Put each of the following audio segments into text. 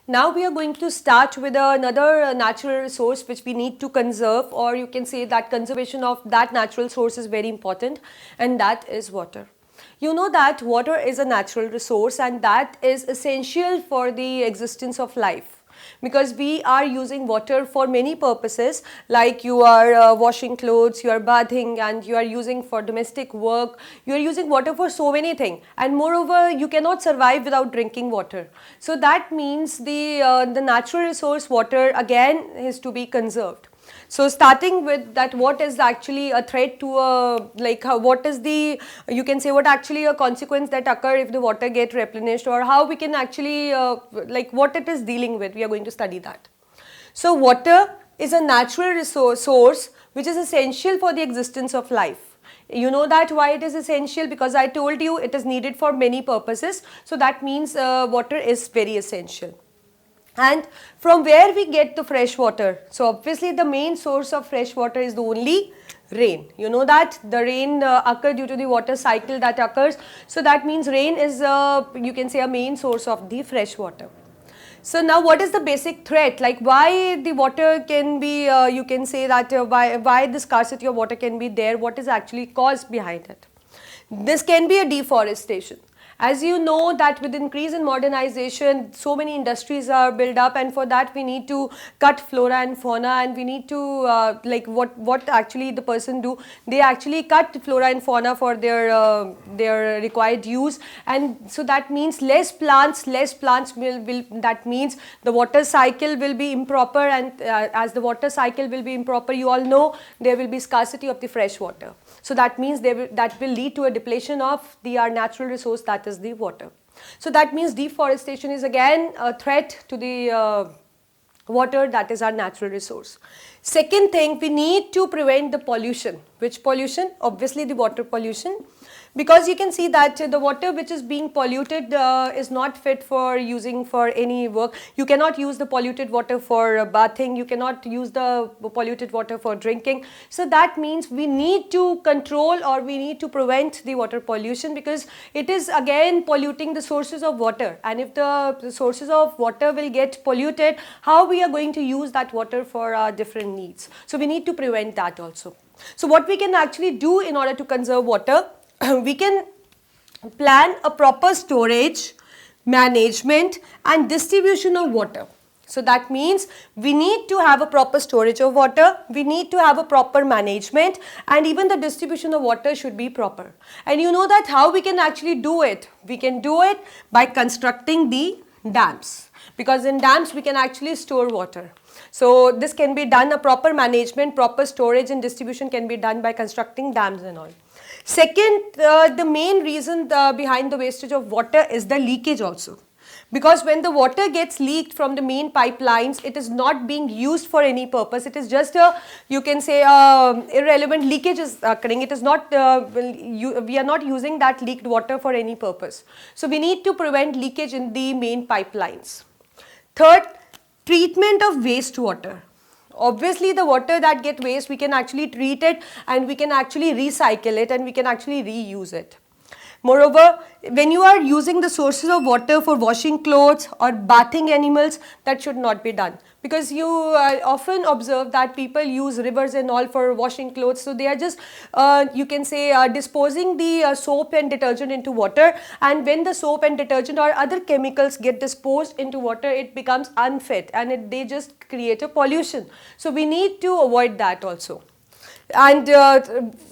Now we are going to start with another natural resource which we need to conserve, or you can say that conservation of that natural source is very important, and that is water. You know that water is a natural resource and that is essential for the existence of life, because we are using water for many purposes, like you are washing clothes, you are bathing, and you are using for domestic work. You are using water for so many things, and moreover you cannot survive without drinking water. So that means the natural resource water again is to be conserved. So starting with that, what is actually a threat to what is the, you can say, what actually a consequence that occur if the water get replenished, or how we can actually what it is dealing with. We are going to study that. So water is a natural resource source which is essential for the existence of life. You know that why it is essential, because I told you it is needed for many purposes. So that means water is very essential. And from where we get the fresh water? So obviously the main source of fresh water is the only rain. You know that the rain occurs due to the water cycle that occurs. So that means rain is you can say a main source of the fresh water. So now what is the basic threat, like why the water can be you can say that why the scarcity of water can be there, what is actually caused behind it? This can be a deforestation. As you know that with increase in modernization, so many industries are built up, and for that we need to cut flora and fauna, and we need to what actually the person do, they actually cut flora and fauna for their required use, and so that means less plants will that means the water cycle will be improper, and as the water cycle will be improper, you all know there will be scarcity of the fresh water. So that means that will lead to a depletion of our natural resource, that is the water. So that means deforestation is again a threat to the water, that is our natural resource. Second thing, we need to prevent the pollution. Which pollution? Obviously the water pollution, because you can see that the water which is being polluted is not fit for using for any work. You cannot use the polluted water for bathing, you cannot use the polluted water for drinking. So that means we need to control, or we need to prevent the water pollution, because it is again polluting the sources of water, and if the sources of water will get polluted, how we are going to use that water for our different needs? So we need to prevent that also. So what we can actually do in order to conserve water, we can plan a proper storage, management and distribution of water. So that means we need to have a proper storage of water, we need to have a proper management, and even the distribution of water should be proper. And you know that how we can actually do it? We can do it by constructing the dams, because in dams we can actually store water. So this can be done, a proper management, proper storage and distribution can be done by constructing dams and all. Second, the main reason behind the wastage of water is the leakage also. Because when the water gets leaked from the main pipelines, it is not being used for any purpose. It is just a, you can say, irrelevant leakage is occurring. It is not, we are not using that leaked water for any purpose. So we need to prevent leakage in the main pipelines. Third, treatment of wastewater. Obviously the water that get waste, we can actually treat it, and we can actually recycle it, and we can actually reuse it. Moreover, when you are using the sources of water for washing clothes or bathing animals, that should not be done, because you often observe that people use rivers and all for washing clothes. So they are just you can say disposing the soap and detergent into water, and when the soap and detergent or other chemicals get disposed into water, it becomes unfit, and they just create a pollution. So we need to avoid that also. And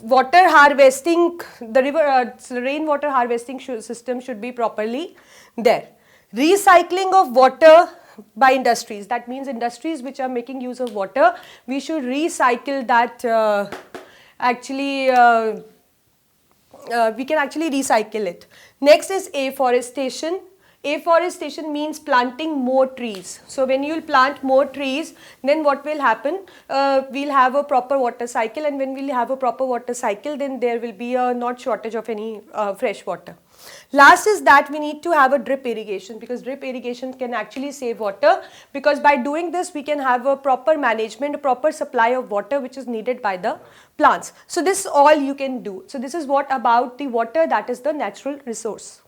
water harvesting, the rainwater harvesting system should be properly there. Recycling of water by industries, that means industries which are making use of water, we should recycle that we can actually recycle it. Next is afforestation. Afforestation means planting more trees. So when you will plant more trees, then what will happen? We'll have a proper water cycle, and when we'll have a proper water cycle, then there will be a not shortage of any fresh water. Last is that we need to have a drip irrigation, because drip irrigation can actually save water, because by doing this we can have a proper management, a proper supply of water which is needed by the plants. So this all you can do. So this is what about the water, that is the natural resource.